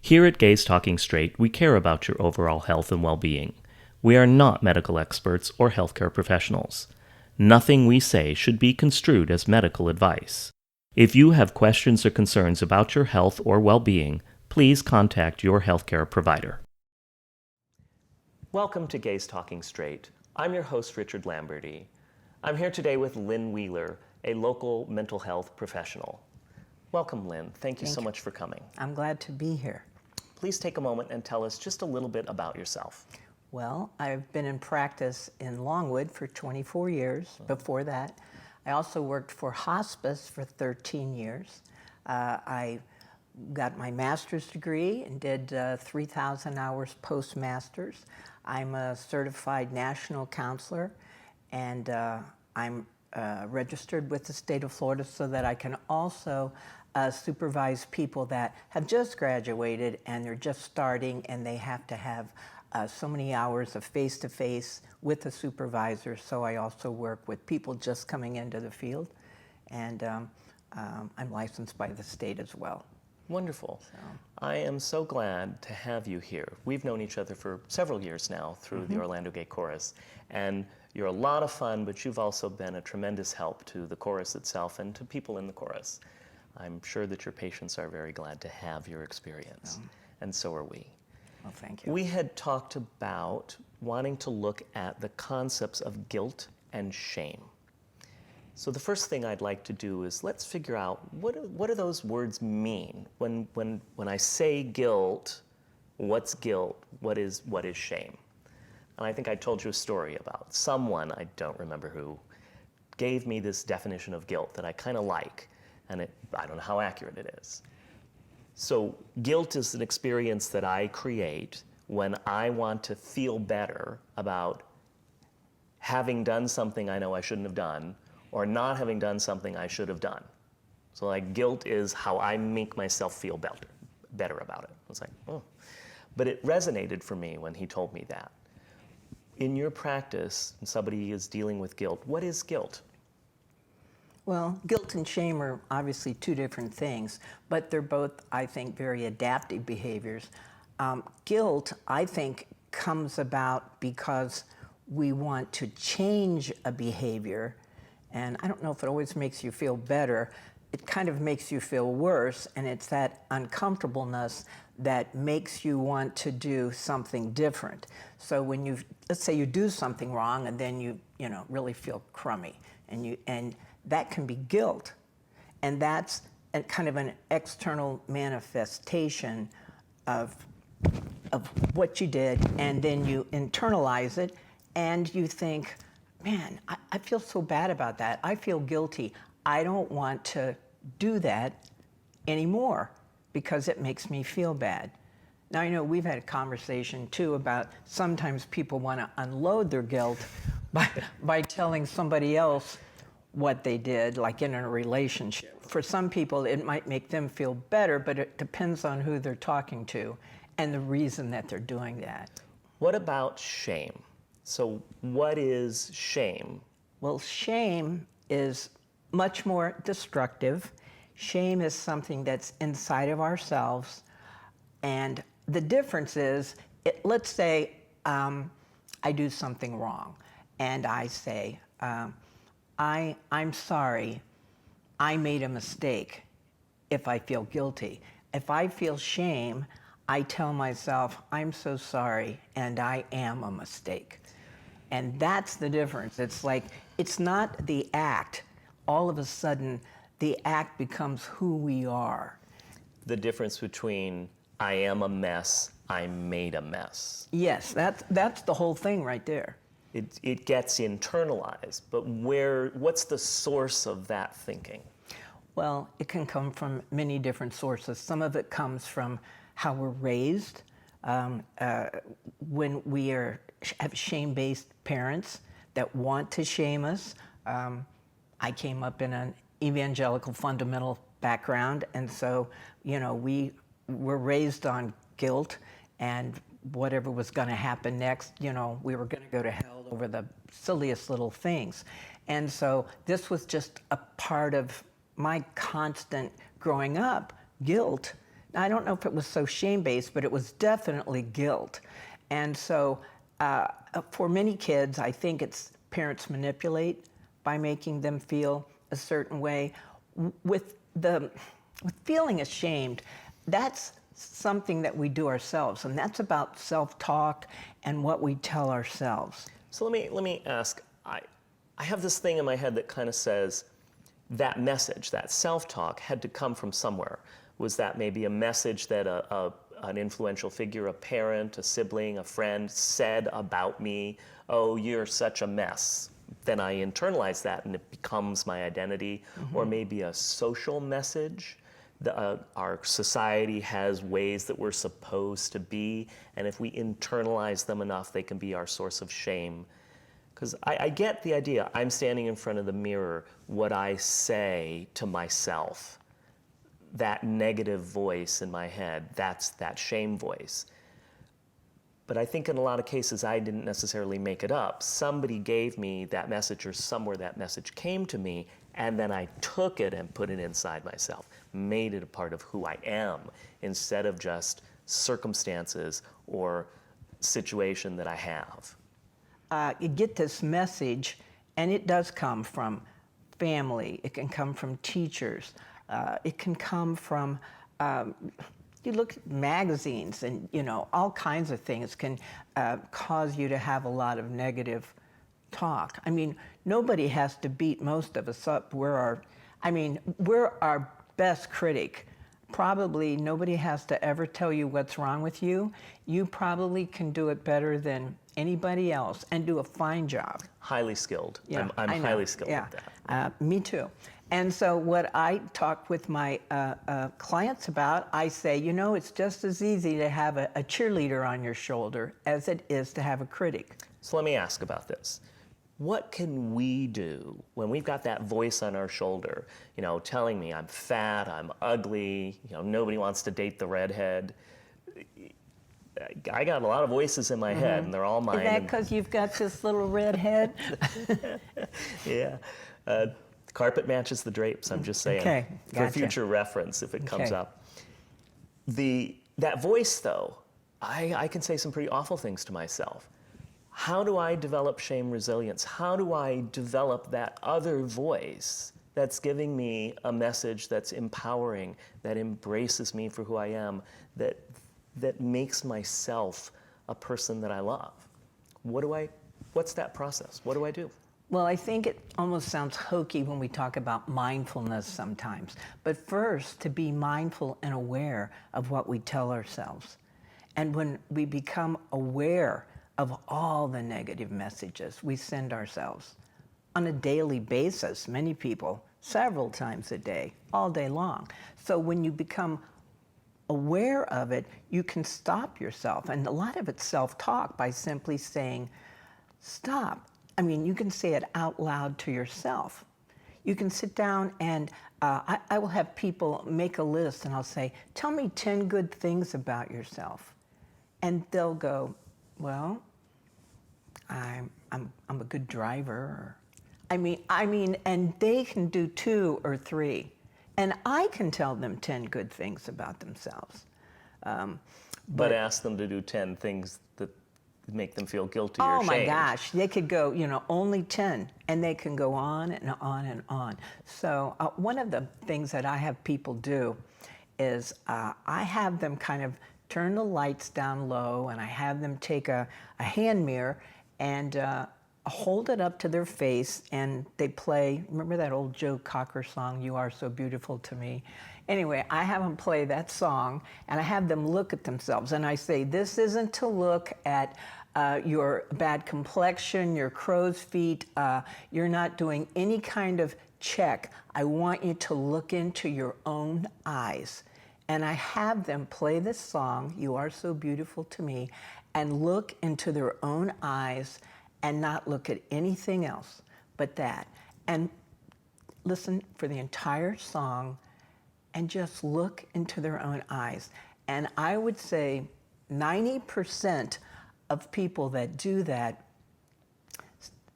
Here at Gays Talking Straight, we care about your overall health and well-being. We are not medical experts or healthcare professionals. Nothing we say should be construed as medical advice. If you have questions or concerns about your health or well-being, please contact your healthcare provider. Welcome to Gays Talking Straight. I'm your host, Richard Lamberty. I'm here today with Linn Wheeler, a local mental health professional. Welcome, Linn. Thank you so much for coming. I'm glad to be here. Please take a moment and tell us just a little bit about yourself. Well, I've been in practice in Longwood for 24 years. Before that, I also worked for hospice for 13 years. I got my master's degree and did 3,000 hours post-master's. I'm a certified national counselor, and I'm registered with the state of Florida so that I can also supervise people that have just graduated and they're just starting and they have to have so many hours of face-to-face with a supervisor. So I also work with people just coming into the field, and I'm licensed by the state as well. Wonderful. I am so glad to have you here. We've known each other for several years now through the Orlando Gay Chorus, and you're a lot of fun, but you've also been a tremendous help to the chorus itself and to people in the chorus. I'm sure that your patients are very glad to have your experience, and so are we. Well, thank you. We had talked about wanting to look at the concepts of guilt and shame. So the first thing I'd like to do is let's figure out what do those words mean? When I say guilt, what's guilt? What is shame? And I think I told you a story about someone, I don't remember who, gave me this definition of guilt that I kind of like, and I don't know how accurate it is. So guilt is an experience that I create when I want to feel better about having done something I know I shouldn't have done, or not having done something I should have done. So like guilt is how I make myself feel better about it. I was like, oh. But it resonated for me when he told me that. In your practice, when somebody is dealing with guilt, what is guilt? Well, guilt and shame are obviously two different things, but they're both, I think, very adaptive behaviors. Guilt, I think, comes about because we want to change a behavior, and I don't know if it always makes you feel better. It kind of makes you feel worse, and it's that uncomfortableness that makes you want to do something different. So when let's say you do something wrong, and then you really feel crummy, and that can be guilt, and that's kind of an external manifestation of what you did, and then you internalize it, and you think, man, I feel so bad about that. I feel guilty. I don't want to do that anymore because it makes me feel bad. Now, I know we've had a conversation too about sometimes people want to unload their guilt by telling somebody else what they did, like in a relationship. For some people, it might make them feel better, but it depends on who they're talking to and the reason that they're doing that. What about shame? So what is shame? Well, shame is much more destructive. Shame is something that's inside of ourselves. And the difference is, let's say I do something wrong, and I say, I'm sorry, I made a mistake, if I feel guilty. If I feel shame, I tell myself, I'm so sorry, and I am a mistake. And that's the difference. It's like, it's not the act. All of a sudden, the act becomes who we are. The difference between I am a mess, I made a mess. Yes, that's the whole thing right there. It gets internalized, but what's the source of that thinking? Well, it can come from many different sources. Some of it comes from how we're raised. When we have shame-based parents that want to shame us. I came up in an evangelical fundamental background, and so, we were raised on guilt, and whatever was going to happen next, we were going to go to hell over the silliest little things. And so this was just a part of my constant growing up. Guilt I don't know if it was so shame-based, but it was definitely guilt. And so for many kids, I think it's parents manipulate by making them feel a certain way. With feeling ashamed, that's something that we do ourselves, and that's about self-talk and what we tell ourselves. So let me ask, I have this thing in my head that kind of says that message, that self-talk had to come from somewhere. Was that maybe a message that an influential figure, a parent, a sibling, a friend said about me? Oh, you're such a mess. Then I internalize that and it becomes my identity. Or maybe a social message. Our society has ways that we're supposed to be, and if we internalize them enough, they can be our source of shame. Because I get the idea. I'm standing in front of the mirror. What I say to myself, that negative voice in my head, that's that shame voice. But I think in a lot of cases, I didn't necessarily make it up. Somebody gave me that message, or somewhere that message came to me, and then I took it and put it inside myself, made it a part of who I am, instead of just circumstances or situation that I have. You get this message, and it does come from family. It can come from teachers. It can come from, you look at magazines, and all kinds of things can cause you to have a lot of negative talk. I mean, nobody has to beat most of us up. We're our best critic. Probably nobody has to ever tell you what's wrong with you. You probably can do it better than anybody else and do a fine job. Highly skilled. Yeah, I'm highly skilled at that. Me too. And so what I talk with my clients about, I say, it's just as easy to have a cheerleader on your shoulder as it is to have a critic. So let me ask about this. What can we do when we've got that voice on our shoulder, telling me I'm fat, I'm ugly, nobody wants to date the redhead? I got a lot of voices in my head, and they're all mine. Is that because you've got this little red head? Yeah. Carpet matches the drapes, I'm just saying. Okay, gotcha. For future reference, if it comes Okay. up. That voice, though, I can say some pretty awful things to myself. How do I develop shame resilience? How do I develop that other voice that's giving me a message that's empowering, that embraces me for who I am, that makes myself a person that I love? What's that process? What do I do? Well, I think it almost sounds hokey when we talk about mindfulness sometimes. But first, to be mindful and aware of what we tell ourselves. And when we become aware of all the negative messages we send ourselves on a daily basis, many people, several times a day, all day long. So when you become aware of it, you can stop yourself. And a lot of it's self-talk by simply saying, stop. I mean, you can say it out loud to yourself. You can sit down and I will have people make a list, and I'll say, tell me 10 good things about yourself. And they'll go, well, I'm a good driver. And they can do 2 or 3. And I can tell them 10 good things about themselves. But ask them to do 10 things that make them feel guilty or Oh ashamed. my gosh, they could go, only 10, and they can go on and on and on. So one of the things that I have people do is I have them kind of turn the lights down low, and I have them take a hand mirror and hold it up to their face, and they play, remember that old Joe Cocker song, You Are So Beautiful to Me? Anyway, I have them play that song, and I have them look at themselves, and I say, this isn't to look at your bad complexion, your crow's feet, you're not doing any kind of check. I want you to look into your own eyes. And I have them play this song, You Are So Beautiful to Me, and look into their own eyes and not look at anything else but that. And listen for the entire song and just look into their own eyes. And I would say 90% of people that do that,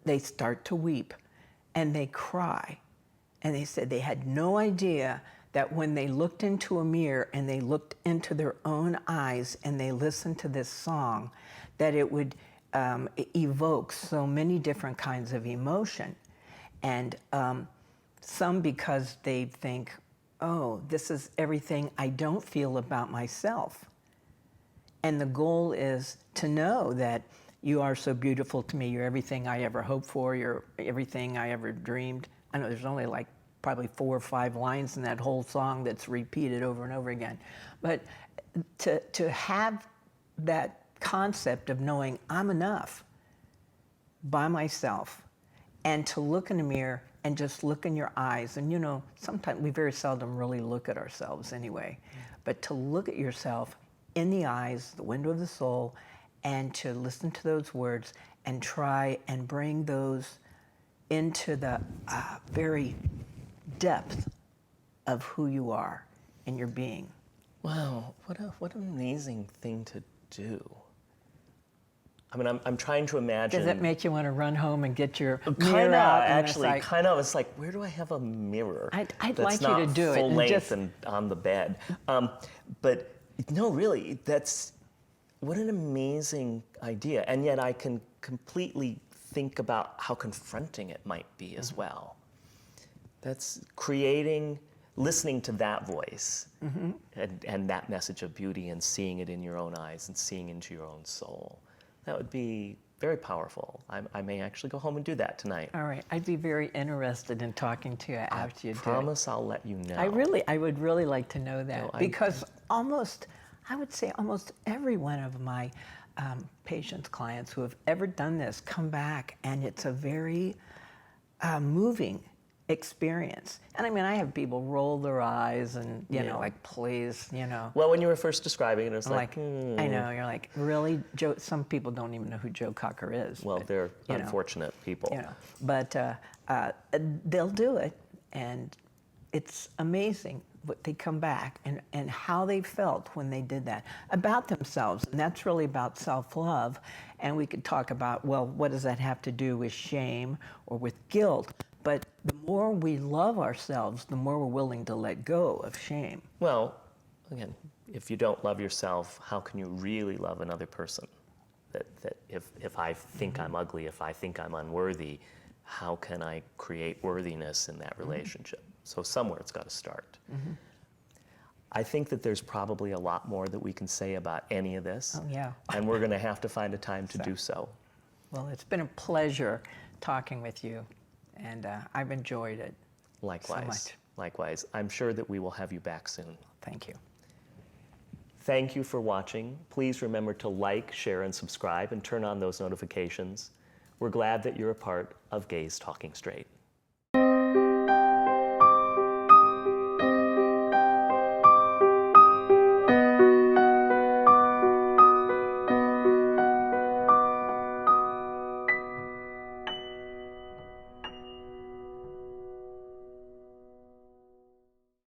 they start to weep and they cry. And they said they had no idea that when they looked into a mirror and they looked into their own eyes and they listened to this song, that it would evoke so many different kinds of emotion. And some because they think, oh, this is everything I don't feel about myself. And the goal is to know that you are so beautiful to me, you're everything I ever hoped for, you're everything I ever dreamed. I know there's only like probably 4 or 5 lines in that whole song that's repeated over and over again. But to have that concept of knowing I'm enough by myself, and to look in the mirror and just look in your eyes. And you know, sometimes we very seldom really look at ourselves anyway. But to look at yourself in the eyes, the window of the soul, and to listen to those words and try and bring those into the very depth of who you are and your being. Wow, what an amazing thing to do. I mean, I'm trying to imagine. Does that make you want to run home and get your mirror Kinda, out? actually, like, kind of. It's like, where do I have a mirror? I'd that's like you not to do it full and length just- and on the bed. But no, really, that's what an amazing idea. And yet, I can completely think about how confronting it might be as well. That's creating, listening to that voice and that message of beauty and seeing it in your own eyes and seeing into your own soul. That would be very powerful. I may actually go home and do that tonight. All right, I'd be very interested in talking to you after you do it. Promise I'll let you know. I would really like to know that, No, because I would say almost every one of my patients, clients who have ever done this come back, and it's a very moving experience. And I mean, I have people roll their eyes and, you know, like, please, you know. Well, when you were first describing it, it was Like, I know, you're like, really, Joe? Some people don't even know who Joe Cocker is. Well, but, they're you know, unfortunate people. You know, but they'll do it, and it's amazing what they come back and how they felt when they did that about themselves. And that's really about self-love. And we could talk about, well, what does that have to do with shame or with guilt? But the more we love ourselves, the more we're willing to let go of shame. Well, again, if you don't love yourself, how can you really love another person? That if I think I'm ugly, if I think I'm unworthy, how can I create worthiness in that relationship? So somewhere it's got to start. I think that there's probably a lot more that we can say about any of this. Oh, yeah. And we're going to have to find a time to do so. Well, it's been a pleasure talking with you, and I've enjoyed it. Likewise. So much. Likewise. I'm sure that we will have you back soon. Thank you. Thank you for watching. Please remember to like, share, and subscribe, and turn on those notifications. We're glad that you're a part of Gays Talking Straight.